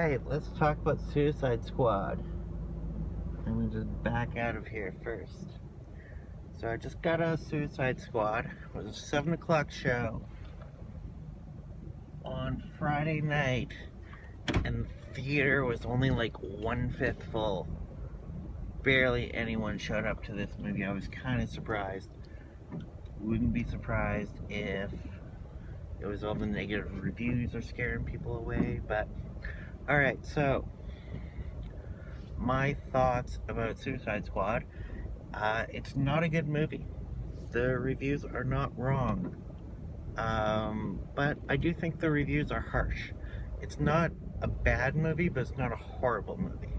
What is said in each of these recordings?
Alright, let's talk about Suicide Squad. Let me just back out of here first. So I just got out of Suicide Squad. It was a 7 o'clock show on Friday night, and the theater was only like 1/5 full. Barely anyone showed up to this movie. I was kind of surprised. Wouldn't be surprised if it was all the negative reviews are scaring people away, but alright, so my thoughts about Suicide Squad. It's not a good movie. The reviews are not wrong. But I do think the reviews are harsh. It's not a bad movie, but it's not a horrible movie.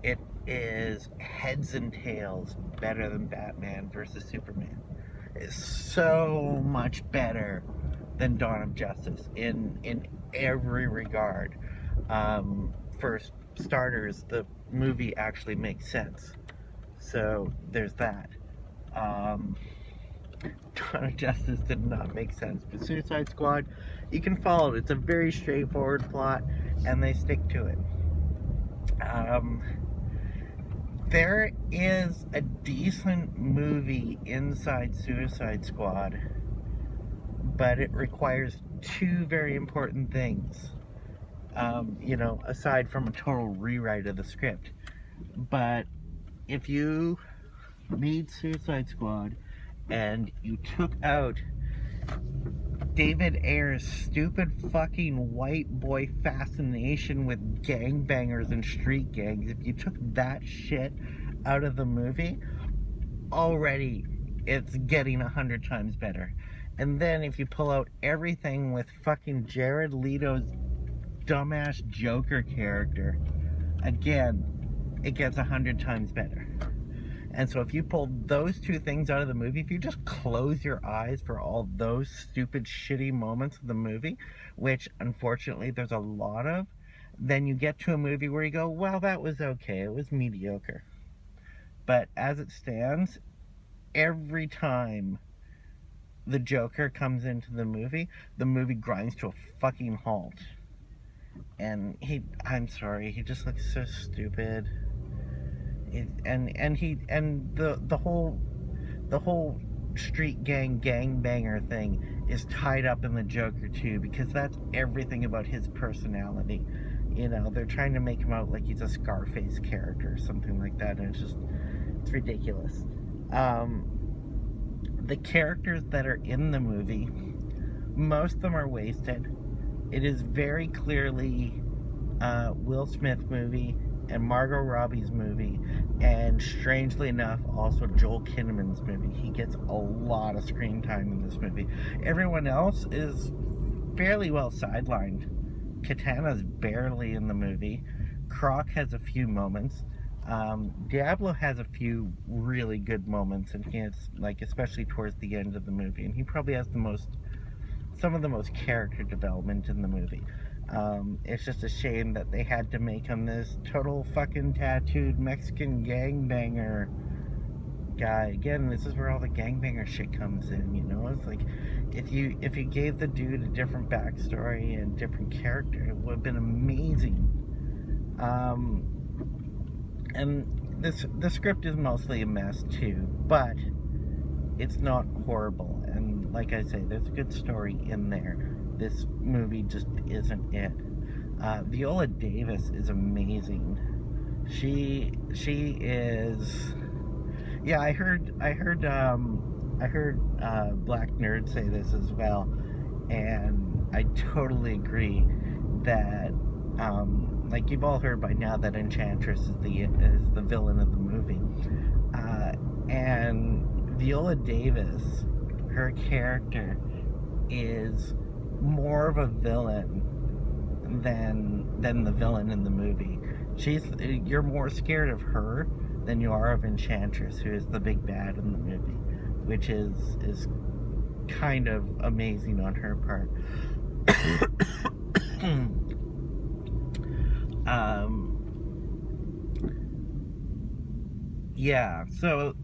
It is heads and tails better than Batman versus Superman. It's so much better than Dawn of Justice in every regard. For starters, the movie actually makes sense. So there's that. Dawn of Justice did not make sense. But Suicide Squad, you can follow it. It's a very straightforward plot, and they stick to it. There is a decent movie inside Suicide Squad, but it requires two very important things. Aside from a total rewrite of the script. But if you made Suicide Squad and you took out David Ayer's stupid fucking white boy fascination with gangbangers and street gangs, if you took that shit out of the movie, already it's getting 100 times better. And then if you pull out everything with fucking Jared Leto's dumbass Joker character, again, it gets 100 times better. And so if you pull those two things out of the movie, if you just close your eyes for all those stupid, shitty moments of the movie, which unfortunately there's a lot of, then you get to a movie where you go, well, that was okay, it was mediocre. But as it stands, every time the Joker comes into the movie grinds to a fucking halt. And I'm sorry, he just looks so stupid. The whole street gangbanger thing is tied up in the Joker too, because that's everything about his personality. They're trying to make him out like he's a Scarface character or something like that, and it's ridiculous. The characters that are in the movie, most of them are wasted. It is very clearly Will Smith movie and Margot Robbie's movie, and strangely enough, also Joel Kinnaman's movie. He gets a lot of screen time in this movie. Everyone else is fairly well sidelined. Katana's barely in the movie. Croc has a few moments. Diablo has a few really good moments, and he has, especially towards the end of the movie, and he probably has some of the most character development in the movie. It's just a shame that they had to make him this total fucking tattooed Mexican gangbanger guy. Again, this is where all the gangbanger shit comes in, It's like, if you gave the dude a different backstory and different character, it would have been amazing. And the script is mostly a mess too, but it's not horrible. And like I say, there's a good story in there. This movie just isn't it. Viola Davis is amazing. She is. Yeah, I heard Black Nerd say this as well, and I totally agree that you've all heard by now that Enchantress is the villain of the movie, and Viola Davis, her character, is more of a villain than the villain in the movie. You're more scared of her than you are of Enchantress, who is the big bad in the movie, which is kind of amazing on her part. Yeah, so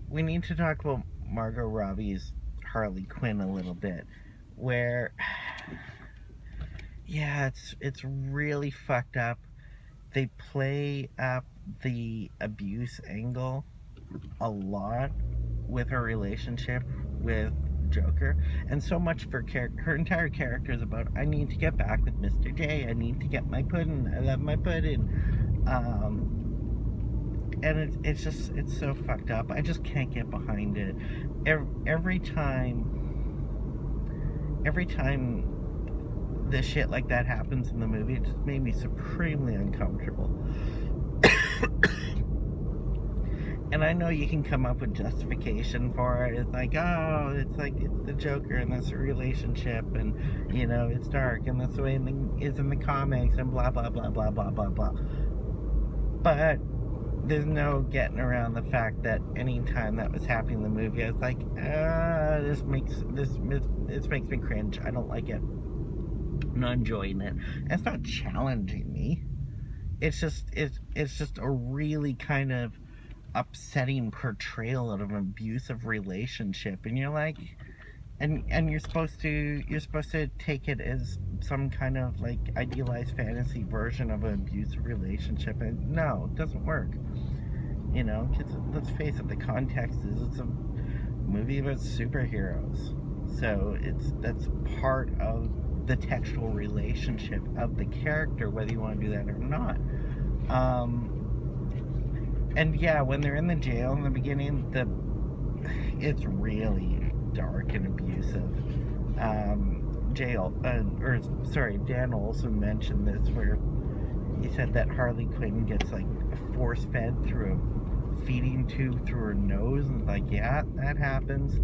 we need to talk about Margot Robbie's Harley Quinn a little bit, where yeah, it's really fucked up. They play up the abuse angle a lot with her relationship with Joker, and so much for her entire character is about, I need to get back with Mr. J. I need to get my pudding. I love my pudding. And it's just, it's so fucked up. I just can't get behind it. Every time this shit like that happens in the movie, it just made me supremely uncomfortable. And I know you can come up with justification for it. It's like, oh, it's the Joker and that's a relationship, and you know, it's dark and that's the way it is in the comics, and blah blah blah blah blah blah blah. But there's no getting around the fact that any time that was happening in the movie, I was like, this makes me cringe. I don't like it. I'm not enjoying it. And it's not challenging me. It's just a really kind of upsetting portrayal of an abusive relationship, and you're like, and you're supposed to take it as some kind of like idealized fantasy version of an abusive relationship, and no, it doesn't work. You know, let's face it, the context is it's a movie about superheroes, so that's part of the textual relationship of the character, whether you want to do that or not. And yeah, when they're in the jail in the beginning, it's really dark and abusive. Dan also mentioned this, where he said that Harley Quinn gets like force fed through a feeding tube through her nose, and it's like, yeah, that happens.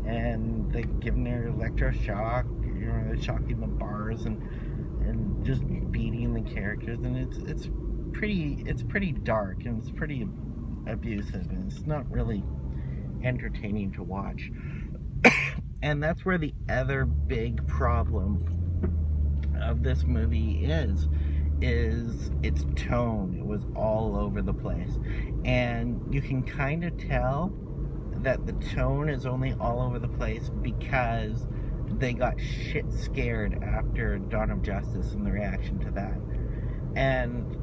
And they're giving her electroshock, you know, they're shocking the bars and just beating the characters, and it's pretty dark, and it's pretty abusive, and it's not really entertaining to watch. And that's where the other big problem of this movie is its tone. It was all over the place, and you can kind of tell that the tone is only all over the place because they got shit scared after Dawn of Justice and the reaction to that. And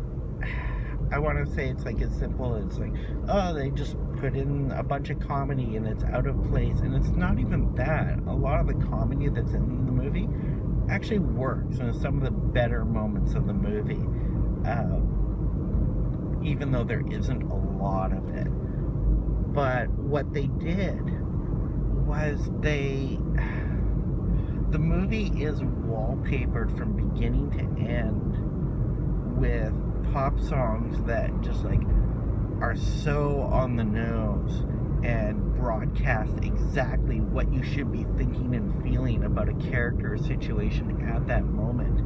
I want to say it's like as simple as like, oh, they just put in a bunch of comedy and it's out of place, and it's not even that. A lot of the comedy that's in the movie actually works, and it's some of the better moments of the movie, even though there isn't a lot of it. But what they did was the movie is wallpapered from beginning to end with pop songs that just like are so on the nose and broadcast exactly what you should be thinking and feeling about a character or situation at that moment.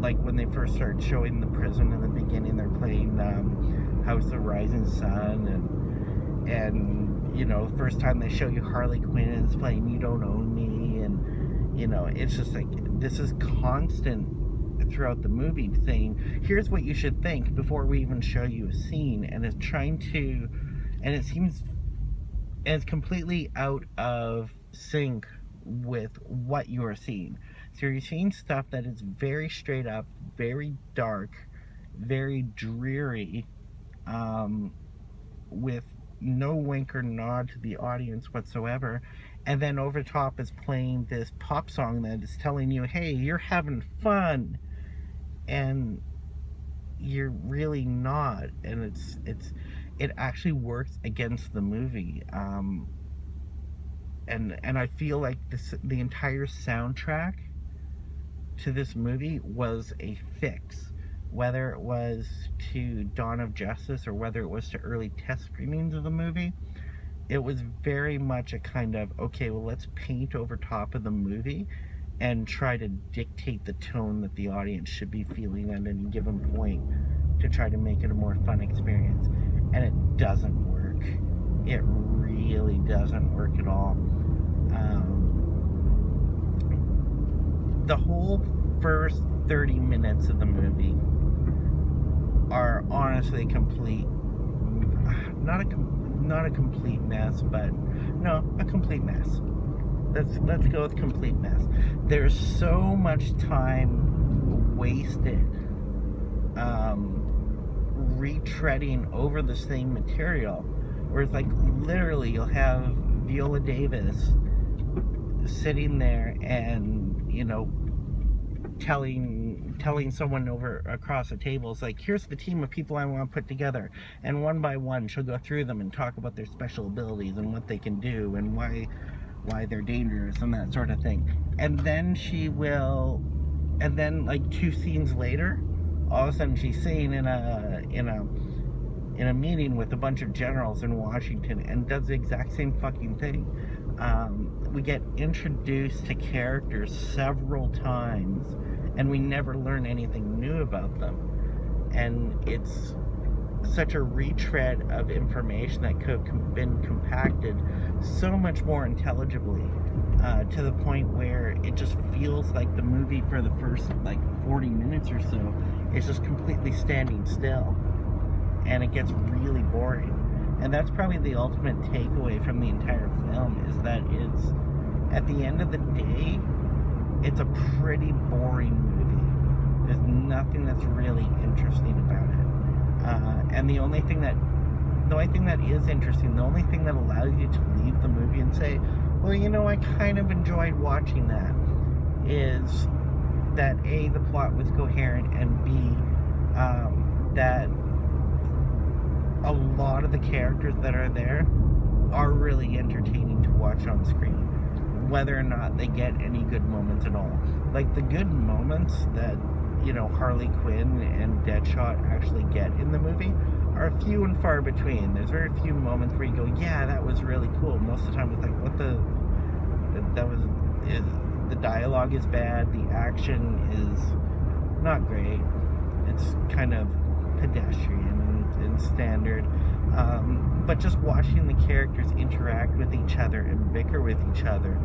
Like when they first started showing the prison in the beginning, they're playing House of the Rising Sun, and you know, the first time they show you Harley Quinn is playing You Don't Own Me, and you know, it's just like, this is constant throughout the movie saying, here's what you should think before we even show you a scene, and it's trying to, and it seems, and it's completely out of sync with what you are seeing. So you're seeing stuff that is very straight up, very dark, very dreary, with no wink or nod to the audience whatsoever, and then over top is playing this pop song that is telling you, hey, you're having fun, and you're really not, and it actually works against the movie. And I feel like the entire soundtrack to this movie was a fix, whether it was to Dawn of Justice or whether it was to early test screenings of the movie. It was very much a kind of, okay, well, let's paint over top of the movie and try to dictate the tone that the audience should be feeling at any given point to try to make it a more fun experience. And it doesn't work. It really doesn't work at all. The whole first 30 minutes of the movie are honestly a complete mess. Let's go with complete mess. there's so much time wasted retreading over the same material, where it's like literally you'll have Viola Davis sitting there and, you know, telling someone over across the table, it's like, here's the team of people I want to put together, and one by one she'll go through them and talk about their special abilities and what they can do and why they're dangerous and that sort of thing. And then like 2 scenes later, all of a sudden she's sitting in a meeting with a bunch of generals in Washington and does the exact same fucking thing. We get introduced to characters several times and we never learn anything new about them. And it's such a retread of information that could have been compacted so much more intelligibly, to the point where it just feels like the movie for the first like 40 minutes or so is just completely standing still, and it gets really boring. And that's probably the ultimate takeaway from the entire film, is that it's, at the end of the day, it's a pretty boring movie. There's nothing that's really interesting about it. And the only thing that is interesting, the only thing that allows you to leave the movie and say, well, you know, I kind of enjoyed watching that, is that A, the plot was coherent, and B, that a lot of the characters that are there are really entertaining to watch on screen, whether or not they get any good moments at all. Like, the good moments that, you know, Harley Quinn and Deadshot actually get in the movie are few and far between. There's very few moments where you go, yeah, that was really cool. Most of the time it's like, the dialogue is bad, the action is not great, it's kind of pedestrian and standard. But just watching the characters interact with each other and bicker with each other,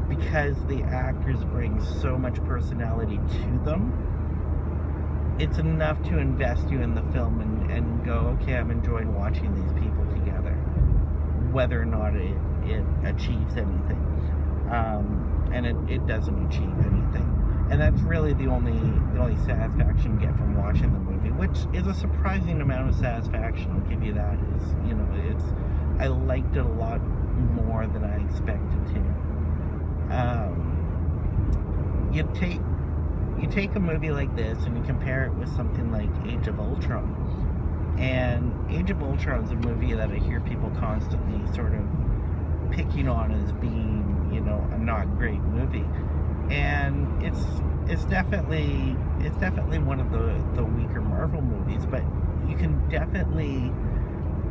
because the actors bring so much personality to them, it's enough to invest you in the film and go, okay, I'm enjoying watching these people together, whether or not it achieves anything. And it doesn't achieve anything. And that's really the only satisfaction you get from watching the movie, which is a surprising amount of satisfaction, I'll give you that. Is, you know, I liked it a lot more than I expected to. You take a movie like this and you compare it with something like Age of Ultron. And Age of Ultron is a movie that I hear people constantly sort of picking on as being, you know, a not great movie. And it's definitely one of the weaker Marvel movies, but you can definitely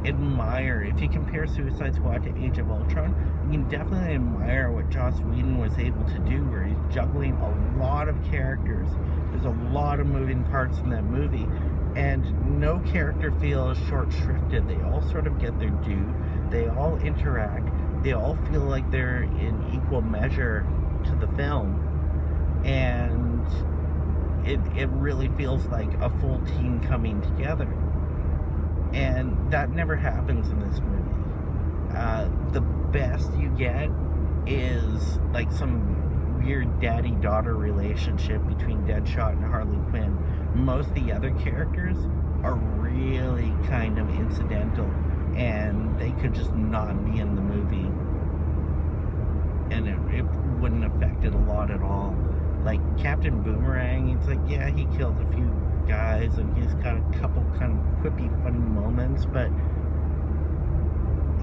admire, if you compare Suicide Squad to Age of Ultron, you can definitely admire what Joss Whedon was able to do, where he's juggling a lot of characters. There's a lot of moving parts in that movie, and no character feels short-shrifted. They all sort of get their due. They all interact. They all feel like they're in equal measure to the film, and it really feels like a full team coming together. And that never happens in this movie. The best you get is like some weird daddy-daughter relationship between Deadshot and Harley Quinn. Most of the other characters are really kind of incidental, and they could just not be in the movie, and it wouldn't affect it a lot at all. Like Captain Boomerang, it's like, yeah, he killed a few guys and he's got a couple kind of quippy, funny moments, but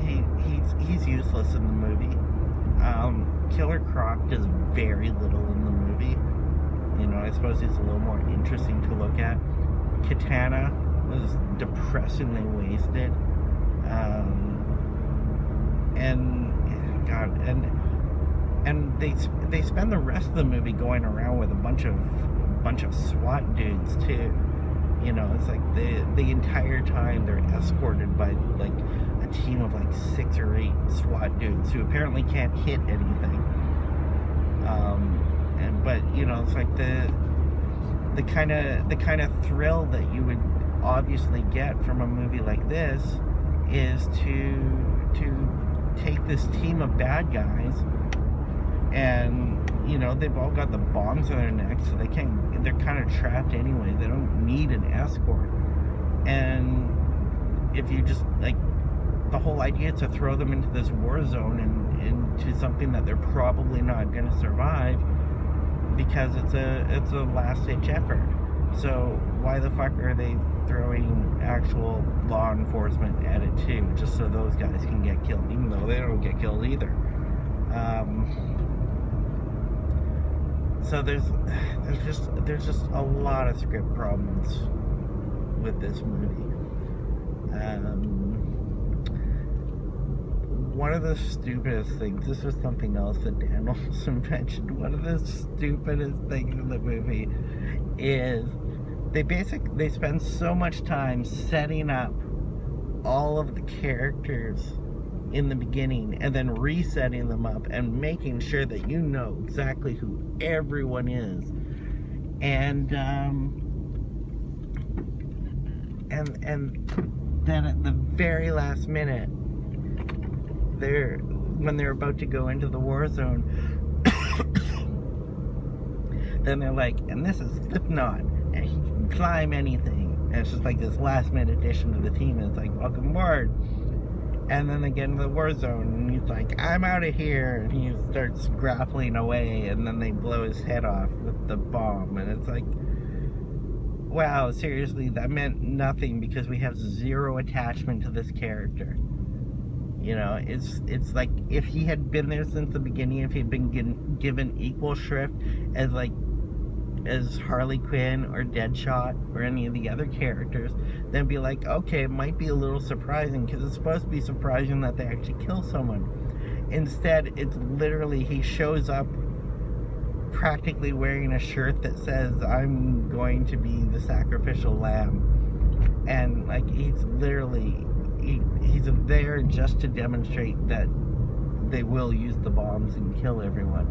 he's useless in the movie. Killer Croc does very little in the movie. You know, I suppose he's a little more interesting to look at. Katana was depressingly wasted. And they spend the rest of the movie going around with a bunch of SWAT dudes too. You know, it's like the entire time they're escorted by like a team of like 6 or 8 SWAT dudes who apparently can't hit anything. But you know, it's like the kind of thrill that you would obviously get from a movie like this is to take this team of bad guys, and you know, they've all got the bombs on their necks, so they're kind of trapped anyway. They don't need an escort. And if you just, like, the whole idea is to throw them into this war zone and into something that they're probably not going to survive, because it's a last-ditch effort. So why the fuck are they throwing actual law enforcement at it too, just so those guys can get killed, even though they don't get killed either? So there's just a lot of script problems with this movie. One of the stupidest things, this was something else that Dan also mentioned, one of the stupidest things in the movie is they spend so much time setting up all of the characters in the beginning and then resetting them up and making sure that you know exactly who everyone is. And then at the very last minute, when they're about to go into the war zone, then they're like, and this is Slipknot, and he can climb anything. And it's just like this last minute addition to the team, and it's like, welcome aboard. And then they get into the war zone, and he's like, I'm out of here, and he starts grappling away, and then they blow his head off with the bomb, and it's like, wow, seriously, that meant nothing because we have zero attachment to this character. You know, it's like, if he had been there since the beginning, if he'd been given equal shrift as Harley Quinn or Deadshot or any of the other characters, then be like, okay, it might be a little surprising, because it's supposed to be surprising that they actually kill someone. Instead, it's literally, he shows up practically wearing a shirt that says, I'm going to be the sacrificial lamb. And, like, he's literally, he's there just to demonstrate that they will use the bombs and kill everyone.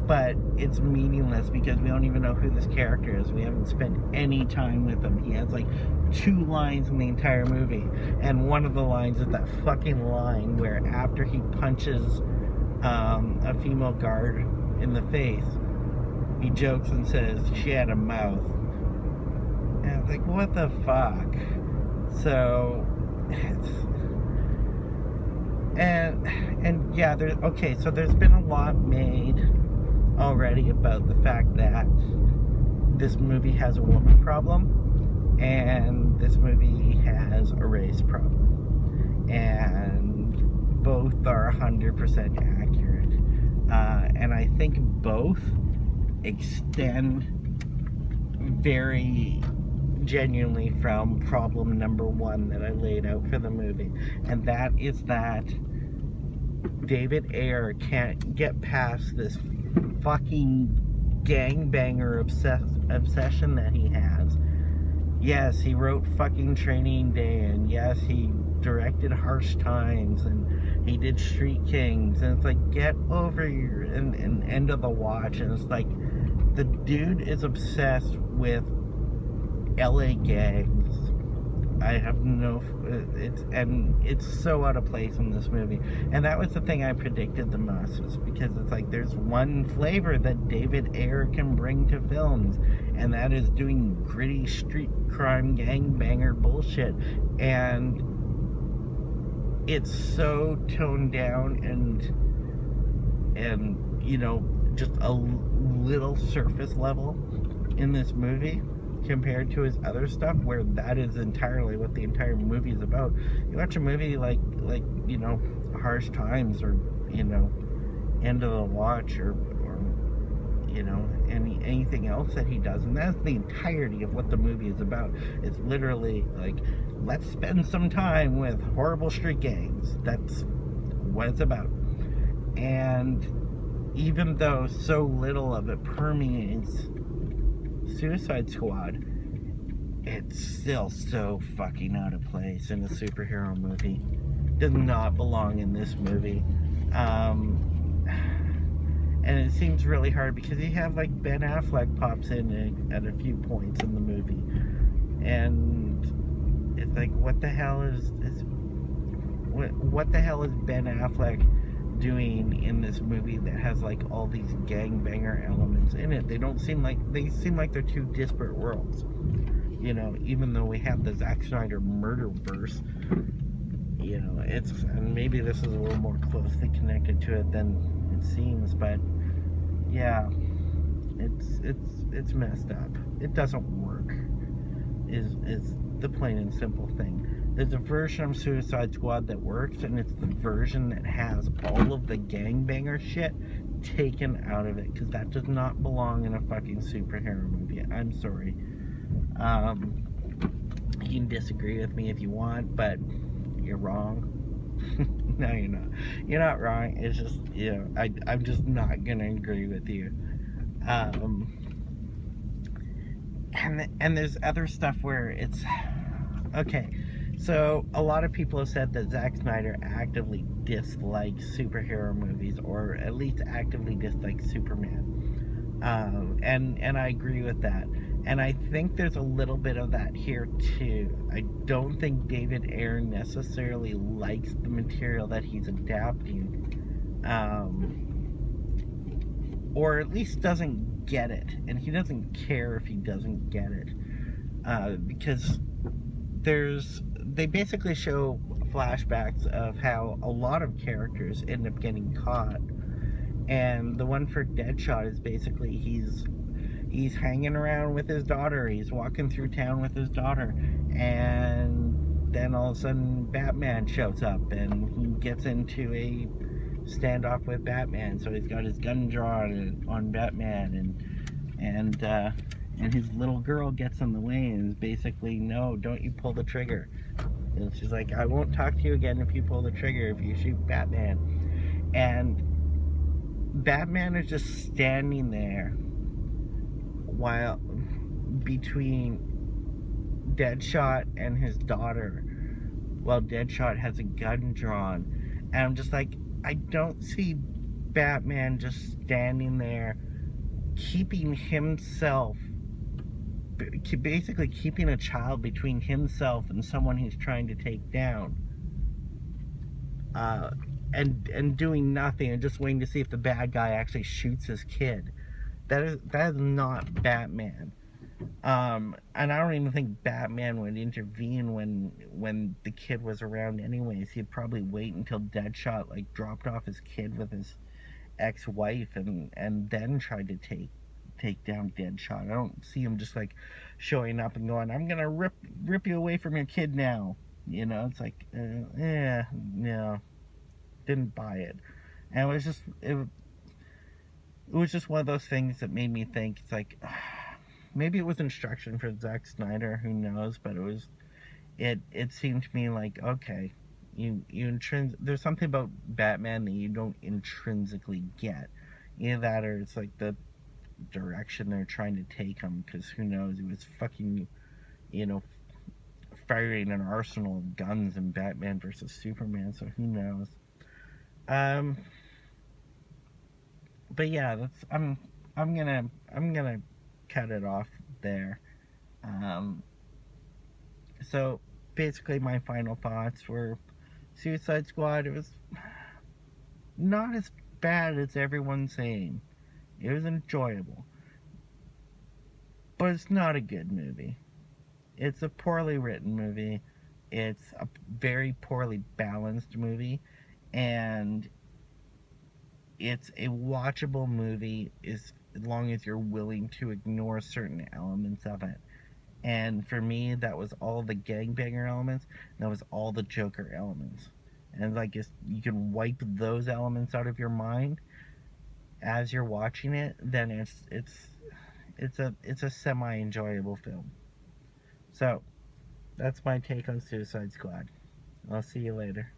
But it's meaningless because we don't even know who this character is. We haven't spent any time with him. He has like 2 lines in the entire movie. And one of the lines is that fucking line where after he punches a female guard in the face, he jokes and says, she had a mouth. And I was like, what the fuck? So, and yeah, so there's been a lot made already about the fact that this movie has a woman problem and this movie has a race problem, and both are 100% accurate, and I think both extend very genuinely from problem number 1 that I laid out for the movie, and that is that David Ayer can't get past this fucking gangbanger obsession that he has. Yes, he wrote fucking Training Day, and yes, he directed Harsh Times, and he did Street Kings, and it's like, get over your and End of the Watch, and it's like, the dude is obsessed with LA gangs. I have no, it's so out of place in this movie. And that was the thing I predicted the most, was because it's like, there's one flavor that David Ayer can bring to films, and that is doing gritty street crime gangbanger bullshit. And it's so toned down and you know, just a little surface level in this movie compared to his other stuff, where that is entirely what the entire movie is about. You watch a movie like you know, Harsh Times, or you know, End of the Watch, or you know, anything else that he does, and that's the entirety of what the movie is about. It's literally like, let's spend some time with horrible street gangs. That's what it's about. And even though so little of it permeates Suicide Squad, it's still so fucking out of place in a superhero movie. Does not belong in this movie. And it seems really hard because you have like Ben Affleck pops in at a few points in the movie, and it's like, what the hell is Ben Affleck doing in this movie that has like all these gangbanger elements in it. They seem like they're two disparate worlds. You know, even though we have the Zack Snyder murder verse, you know, and maybe this is a little more closely connected to it than it seems, but yeah, it's messed up. It doesn't work. Is the plain and simple thing. There's a version of Suicide Squad that works, and it's the version that has all of the gangbanger shit taken out of it, because that does not belong in a fucking superhero movie. I'm sorry. You can disagree with me if you want, but you're wrong. No, you're not. You're not wrong. It's just, you know, I'm just not gonna agree with you. And there's other stuff where it's okay. So a lot of people have said that Zack Snyder actively dislikes superhero movies, or at least actively dislikes Superman. And I agree with that. And I think there's a little bit of that here too. I don't think David Ayer necessarily likes the material that he's adapting, or at least doesn't get it, and he doesn't care if he doesn't get it, because they basically show flashbacks of how a lot of characters end up getting caught, and the one for Deadshot is basically he's hanging around with his daughter, he's walking through town with his daughter, and then all of a sudden Batman shows up and he gets into a standoff with Batman, so he's got his gun drawn on Batman, and his little girl gets in the way and is basically, no, don't you pull the trigger. And she's like, I won't talk to you again if you pull the trigger, if you shoot Batman. And Batman is just standing there while between Deadshot and his daughter, while Deadshot has a gun drawn. And I'm just like, I don't see Batman just standing there keeping himself, basically keeping a child between himself and someone he's trying to take down, and doing nothing and just waiting to see if the bad guy actually shoots his kid. That is not Batman. And I don't even think Batman would intervene when the kid was around anyways. He'd probably wait until Deadshot like dropped off his kid with his ex-wife and then tried to take down Deadshot. I don't see him just like showing up and going, I'm gonna rip you away from your kid now. You know, it's like, no, didn't buy it. And it was just one of those things that made me think, it's like, maybe it was instruction for Zack Snyder, who knows, but it seemed to me like, okay, there's something about Batman that you don't intrinsically get. Either that, or it's like the direction they're trying to take him, because who knows, he was fucking, you know, firing an arsenal of guns in Batman versus Superman, so who knows. But yeah, I'm gonna cut it off there. So basically my final thoughts were, Suicide Squad, it was not as bad as everyone's saying. It was enjoyable, but it's not a good movie. It's a poorly written movie. It's a very poorly balanced movie, and it's a watchable movie as long as you're willing to ignore certain elements of it. And for me, that was all the gangbanger elements. That was all the Joker elements. And like, you can wipe those elements out of your mind as you're watching it, then it's a semi-enjoyable film. So that's my take on Suicide Squad. I'll see you later.